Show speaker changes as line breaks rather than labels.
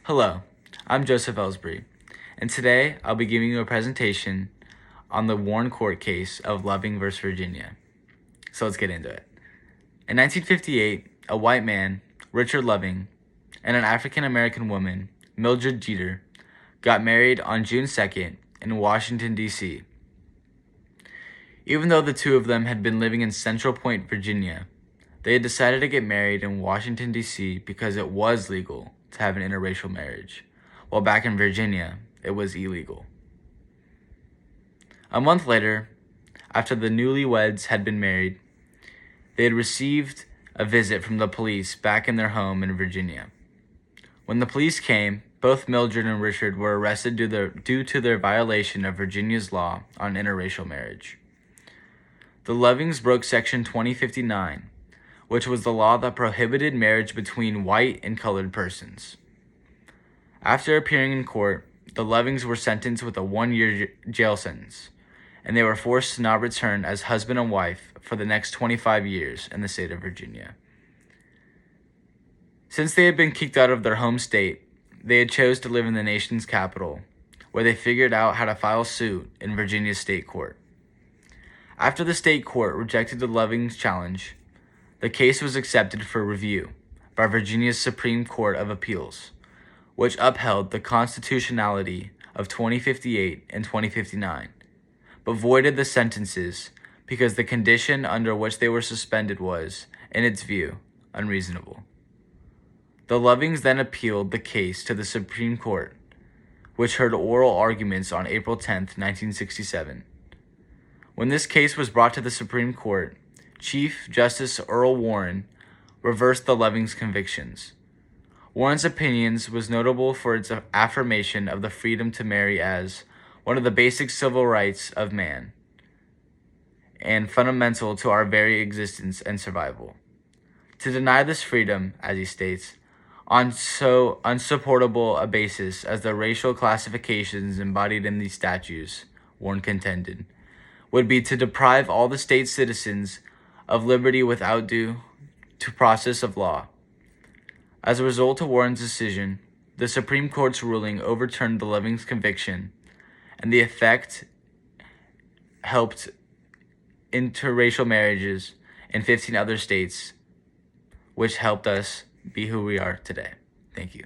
Hello, I'm Joseph Elsbree, and today I'll be giving you a presentation on the Warren Court case of Loving v. Virginia. So let's get into it. In 1958, a white man, Richard Loving, and an African-American woman, Mildred Jeter, got married on June 2nd in Washington, D.C. Even though the two of them had been living in Central Point, Virginia, they had decided to get married in Washington, D.C. because it was legal to have an interracial marriage, while back in Virginia, it was illegal. A month later, after the newlyweds had been married, they had received a visit from the police back in their home in Virginia. When the police came, both Mildred and Richard were arrested due to their violation of Virginia's law on interracial marriage. The Lovings broke Section 2059, which was the law that prohibited marriage between white and colored persons. After appearing in court, the Lovings were sentenced with a 1-year jail sentence, and they were forced to not return as husband and wife for the next 25 years in the state of Virginia. Since they had been kicked out of their home state, they had chose to live in the nation's capital, where they figured out how to file suit in Virginia's state court. After the state court rejected the Lovings' challenge, the case was accepted for review by Virginia's Supreme Court of Appeals, which upheld the constitutionality of 2058 and 2059, but voided the sentences because the condition under which they were suspended was, in its view, unreasonable. The Lovings then appealed the case to the Supreme Court, which heard oral arguments on April 10, 1967. When this case was brought to the Supreme Court, Chief Justice Earl Warren reversed the Lovings' convictions. Warren's opinions was notable for its affirmation of the freedom to marry as one of the basic civil rights of man and fundamental to our very existence and survival. To deny this freedom, as he states, on so unsupportable a basis as the racial classifications embodied in these statutes, Warren contended, would be to deprive all the state's citizens of liberty without due to process of law. As a result of Warren's decision, the Supreme Court's ruling overturned the Lovings' conviction, and the effect helped interracial marriages in 15 other states, which helped us be who we are today. Thank you.